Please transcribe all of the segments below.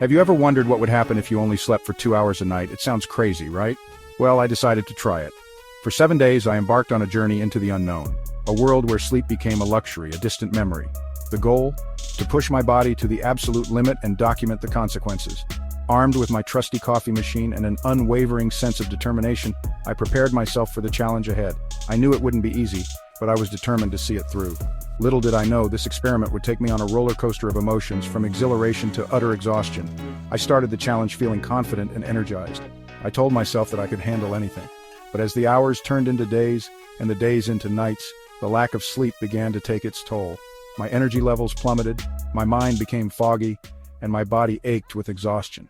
Have you ever wondered what would happen if you only slept for 2 hours a night? It sounds crazy, right? Well, I decided to try it. For 7 days, I embarked on a journey into the unknown, a world where sleep became a luxury, a distant memory. The goal? To push my body to the absolute limit and document the consequences. Armed with my trusty coffee machine and an unwavering sense of determination, I prepared myself for the challenge ahead. I knew it wouldn't be easy, but I was determined to see it through. Little did I know this experiment would take me on a roller coaster of emotions, from exhilaration to utter exhaustion. I started the challenge feeling confident and energized. I told myself that I could handle anything. But as the hours turned into days, and the days into nights, the lack of sleep began to take its toll. My energy levels plummeted, my mind became foggy, and my body ached with exhaustion.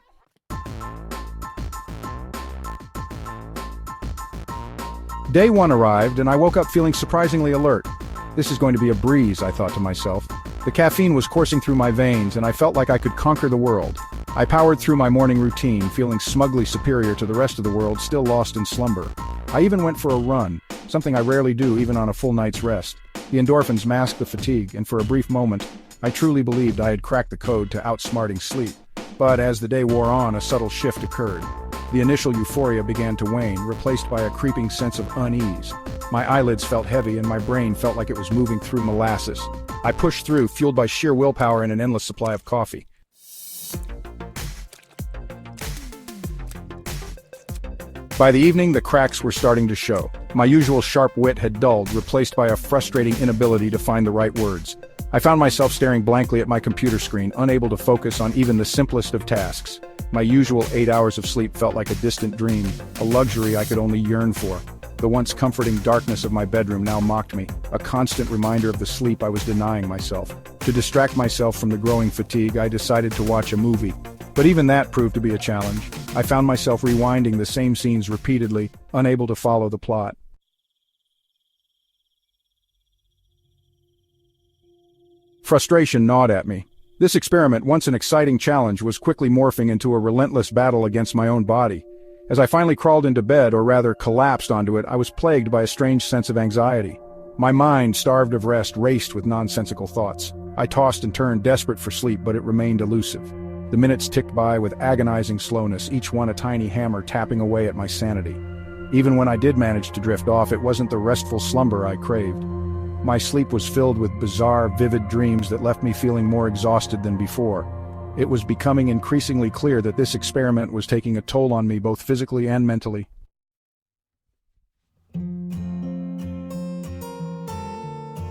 Day 1 arrived, and I woke up feeling surprisingly alert. This is going to be a breeze, I thought to myself. The caffeine was coursing through my veins, and I felt like I could conquer the world. I powered through my morning routine, feeling smugly superior to the rest of the world, still lost in slumber. I even went for a run, something I rarely do even on a full night's rest. The endorphins masked the fatigue, and for a brief moment, I truly believed I had cracked the code to outsmarting sleep. But as the day wore on, a subtle shift occurred. The initial euphoria began to wane, replaced by a creeping sense of unease. My eyelids felt heavy and my brain felt like it was moving through molasses. I pushed through, fueled by sheer willpower and an endless supply of coffee. By the evening, the cracks were starting to show. My usual sharp wit had dulled, replaced by a frustrating inability to find the right words. I found myself staring blankly at my computer screen, unable to focus on even the simplest of tasks. My usual 8 hours of sleep felt like a distant dream, a luxury I could only yearn for. The once comforting darkness of my bedroom now mocked me, a constant reminder of the sleep I was denying myself. To distract myself from the growing fatigue, I decided to watch a movie. But even that proved to be a challenge. I found myself rewinding the same scenes repeatedly, unable to follow the plot. Frustration gnawed at me. This experiment, once an exciting challenge, was quickly morphing into a relentless battle against my own body. As I finally crawled into bed, or rather collapsed onto it, I was plagued by a strange sense of anxiety. My mind, starved of rest, raced with nonsensical thoughts. I tossed and turned, desperate for sleep, but it remained elusive. The minutes ticked by with agonizing slowness, each one a tiny hammer tapping away at my sanity. Even when I did manage to drift off, it wasn't the restful slumber I craved. My sleep was filled with bizarre, vivid dreams that left me feeling more exhausted than before. It was becoming increasingly clear that this experiment was taking a toll on me both physically and mentally.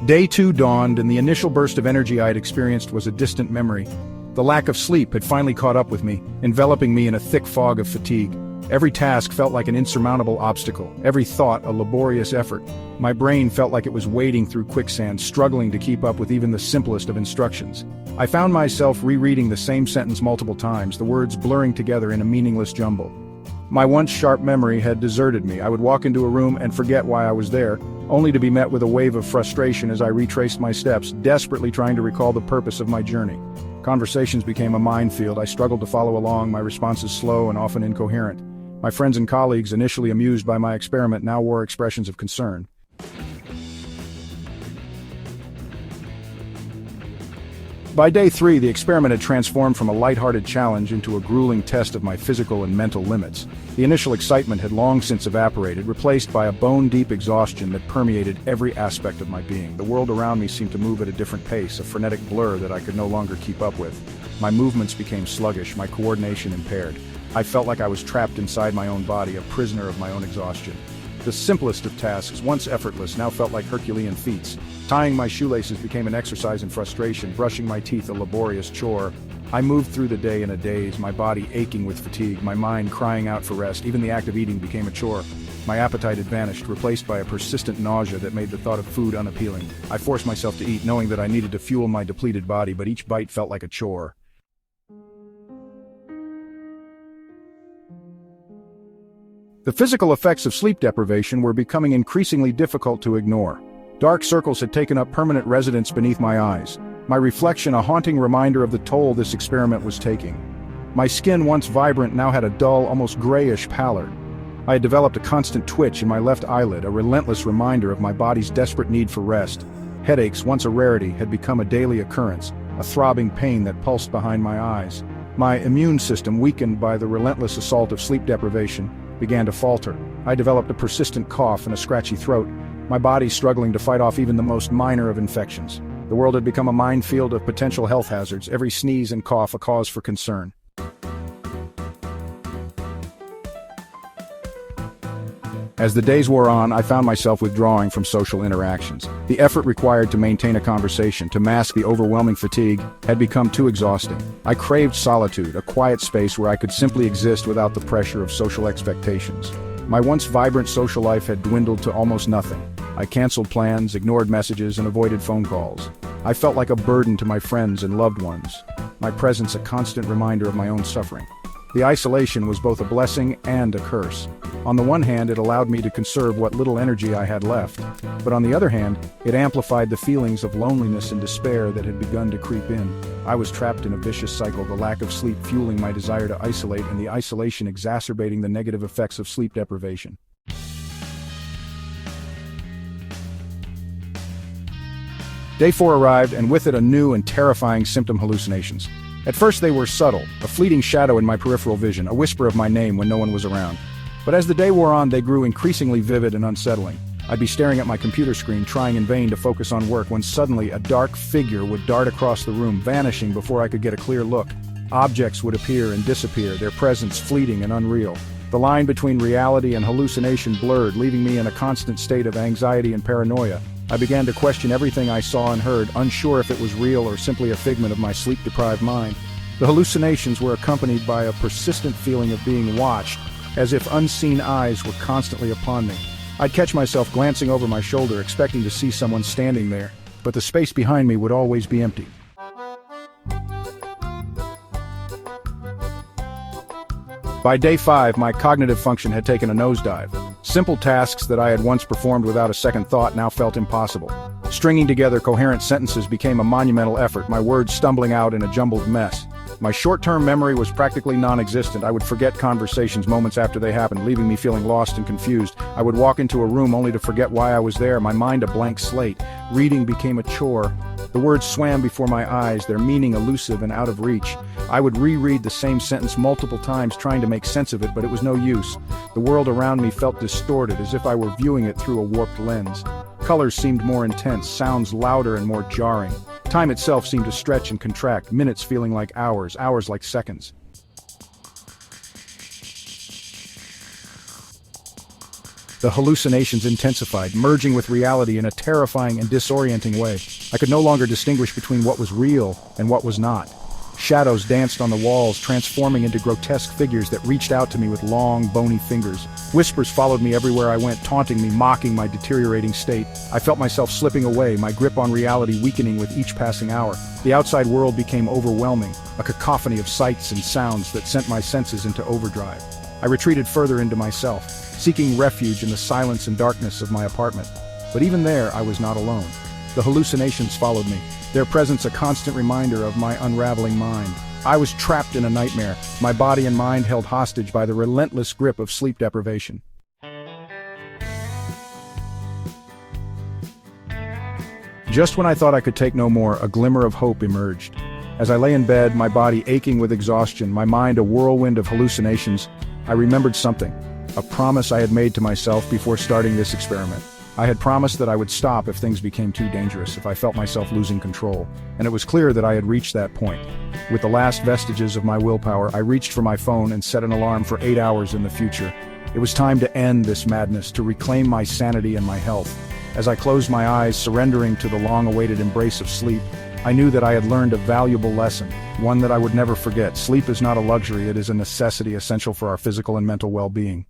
Day 2 dawned, and the initial burst of energy I had experienced was a distant memory. The lack of sleep had finally caught up with me, enveloping me in a thick fog of fatigue. Every task felt like an insurmountable obstacle, every thought a laborious effort. My brain felt like it was wading through quicksand, struggling to keep up with even the simplest of instructions. I found myself rereading the same sentence multiple times, the words blurring together in a meaningless jumble. My once sharp memory had deserted me. I would walk into a room and forget why I was there, only to be met with a wave of frustration as I retraced my steps, desperately trying to recall the purpose of my journey. Conversations became a minefield. I struggled to follow along, my responses slow and often incoherent. My friends and colleagues, initially amused by my experiment, now wore expressions of concern. By day 3, the experiment had transformed from a lighthearted challenge into a grueling test of my physical and mental limits. The initial excitement had long since evaporated, replaced by a bone-deep exhaustion that permeated every aspect of my being. The world around me seemed to move at a different pace, a frenetic blur that I could no longer keep up with. My movements became sluggish, my coordination impaired. I felt like I was trapped inside my own body, a prisoner of my own exhaustion. The simplest of tasks, once effortless, now felt like Herculean feats. Tying my shoelaces became an exercise in frustration, brushing my teeth a laborious chore. I moved through the day in a daze, my body aching with fatigue, my mind crying out for rest. Even the act of eating became a chore. My appetite had vanished, replaced by a persistent nausea that made the thought of food unappealing. I forced myself to eat, knowing that I needed to fuel my depleted body, but each bite felt like a chore. The physical effects of sleep deprivation were becoming increasingly difficult to ignore. Dark circles had taken up permanent residence beneath my eyes, my reflection a haunting reminder of the toll this experiment was taking. My skin, once vibrant, now had a dull, almost grayish pallor. I had developed a constant twitch in my left eyelid, a relentless reminder of my body's desperate need for rest. Headaches, once a rarity, had become a daily occurrence, a throbbing pain that pulsed behind my eyes. My immune system, weakened by the relentless assault of sleep deprivation, began to falter. I developed a persistent cough and a scratchy throat, my body struggling to fight off even the most minor of infections. The world had become a minefield of potential health hazards, every sneeze and cough a cause for concern. As the days wore on, I found myself withdrawing from social interactions. The effort required to maintain a conversation, to mask the overwhelming fatigue, had become too exhausting. I craved solitude, a quiet space where I could simply exist without the pressure of social expectations. My once vibrant social life had dwindled to almost nothing. I canceled plans, ignored messages, and avoided phone calls. I felt like a burden to my friends and loved ones, my presence a constant reminder of my own suffering. The isolation was both a blessing and a curse. On the one hand, it allowed me to conserve what little energy I had left, but on the other hand, it amplified the feelings of loneliness and despair that had begun to creep in. I was trapped in a vicious cycle, the lack of sleep fueling my desire to isolate and the isolation exacerbating the negative effects of sleep deprivation. Day 4 arrived, and with it a new and terrifying symptom: hallucinations. At first they were subtle, a fleeting shadow in my peripheral vision, a whisper of my name when no one was around. But as the day wore on, they grew increasingly vivid and unsettling. I'd be staring at my computer screen, trying in vain to focus on work, when suddenly a dark figure would dart across the room, vanishing before I could get a clear look. Objects would appear and disappear, their presence fleeting and unreal. The line between reality and hallucination blurred, leaving me in a constant state of anxiety and paranoia. I began to question everything I saw and heard, unsure if it was real or simply a figment of my sleep-deprived mind. The hallucinations were accompanied by a persistent feeling of being watched, as if unseen eyes were constantly upon me. I'd catch myself glancing over my shoulder, expecting to see someone standing there, but the space behind me would always be empty. By day 5, my cognitive function had taken a nosedive. Simple tasks that I had once performed without a second thought now felt impossible. Stringing together coherent sentences became a monumental effort, my words stumbling out in a jumbled mess. My short-term memory was practically non-existent. I would forget conversations moments after they happened, leaving me feeling lost and confused. I would walk into a room only to forget why I was there, my mind a blank slate. Reading became a chore. The words swam before my eyes, their meaning elusive and out of reach. I would reread the same sentence multiple times, trying to make sense of it, but it was no use. The world around me felt distorted, as if I were viewing it through a warped lens. Colors seemed more intense, sounds louder and more jarring. Time itself seemed to stretch and contract, minutes feeling like hours, hours like seconds. The hallucinations intensified, merging with reality in a terrifying and disorienting way. I could no longer distinguish between what was real and what was not. Shadows danced on the walls, transforming into grotesque figures that reached out to me with long, bony fingers. Whispers followed me everywhere I went, taunting me, mocking my deteriorating state. I felt myself slipping away, my grip on reality weakening with each passing hour. The outside world became overwhelming, a cacophony of sights and sounds that sent my senses into overdrive. I retreated further into myself, seeking refuge in the silence and darkness of my apartment. But even there, I was not alone. The hallucinations followed me, their presence a constant reminder of my unraveling mind. I was trapped in a nightmare, my body and mind held hostage by the relentless grip of sleep deprivation. Just when I thought I could take no more, a glimmer of hope emerged. As I lay in bed, my body aching with exhaustion, my mind a whirlwind of hallucinations, I remembered something, a promise I had made to myself before starting this experiment. I had promised that I would stop if things became too dangerous, if I felt myself losing control, and it was clear that I had reached that point. With the last vestiges of my willpower, I reached for my phone and set an alarm for 8 hours in the future. It was time to end this madness, to reclaim my sanity and my health. As I closed my eyes, surrendering to the long-awaited embrace of sleep, I knew that I had learned a valuable lesson, one that I would never forget. Sleep is not a luxury, it is a necessity essential for our physical and mental well-being.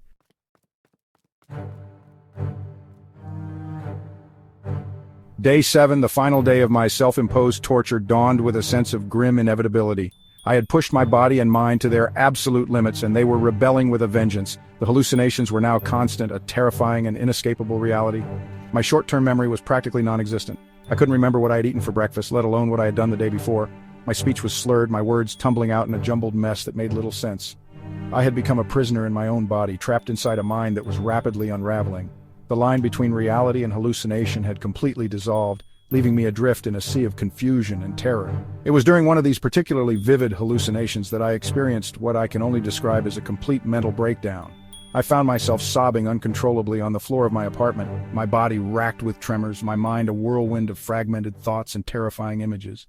Day 7, the final day of my self-imposed torture, dawned with a sense of grim inevitability. I had pushed my body and mind to their absolute limits, and they were rebelling with a vengeance. The hallucinations were now constant, a terrifying and inescapable reality. My short-term memory was practically non-existent. I couldn't remember what I had eaten for breakfast, let alone what I had done the day before. My speech was slurred, my words tumbling out in a jumbled mess that made little sense. I had become a prisoner in my own body, trapped inside a mind that was rapidly unraveling. The line between reality and hallucination had completely dissolved, leaving me adrift in a sea of confusion and terror. It was during one of these particularly vivid hallucinations that I experienced what I can only describe as a complete mental breakdown. I found myself sobbing uncontrollably on the floor of my apartment, my body racked with tremors, my mind a whirlwind of fragmented thoughts and terrifying images.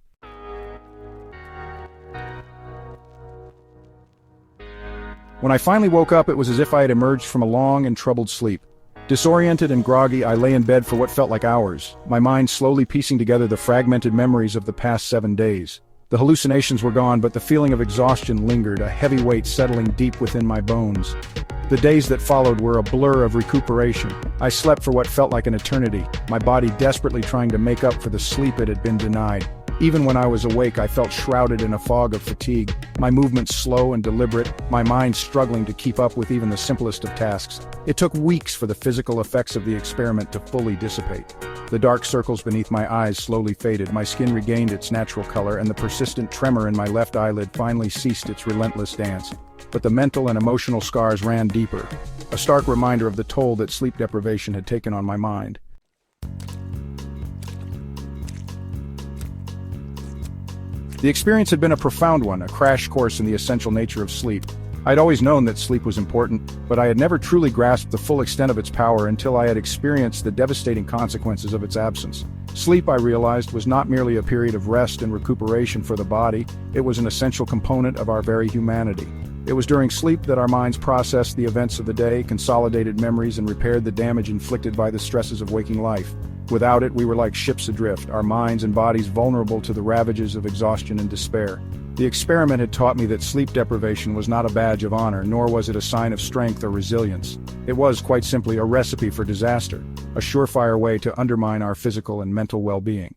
When I finally woke up, it was as if I had emerged from a long and troubled sleep. Disoriented and groggy, I lay in bed for what felt like hours, my mind slowly piecing together the fragmented memories of the past 7 days. The hallucinations were gone, but the feeling of exhaustion lingered, a heavy weight settling deep within my bones. The days that followed were a blur of recuperation. I slept for what felt like an eternity, my body desperately trying to make up for the sleep it had been denied. Even when I was awake, I felt shrouded in a fog of fatigue, my movements slow and deliberate, my mind struggling to keep up with even the simplest of tasks. It took weeks for the physical effects of the experiment to fully dissipate. The dark circles beneath my eyes slowly faded, my skin regained its natural color, and the persistent tremor in my left eyelid finally ceased its relentless dance. But the mental and emotional scars ran deeper, a stark reminder of the toll that sleep deprivation had taken on my mind. The experience had been a profound one, a crash course in the essential nature of sleep. I'd always known that sleep was important, but I had never truly grasped the full extent of its power until I had experienced the devastating consequences of its absence. Sleep, I realized, was not merely a period of rest and recuperation for the body, it was an essential component of our very humanity. It was during sleep that our minds processed the events of the day, consolidated memories, and repaired the damage inflicted by the stresses of waking life. Without it, we were like ships adrift, our minds and bodies vulnerable to the ravages of exhaustion and despair. The experiment had taught me that sleep deprivation was not a badge of honor, nor was it a sign of strength or resilience. It was, quite simply, a recipe for disaster, a surefire way to undermine our physical and mental well-being.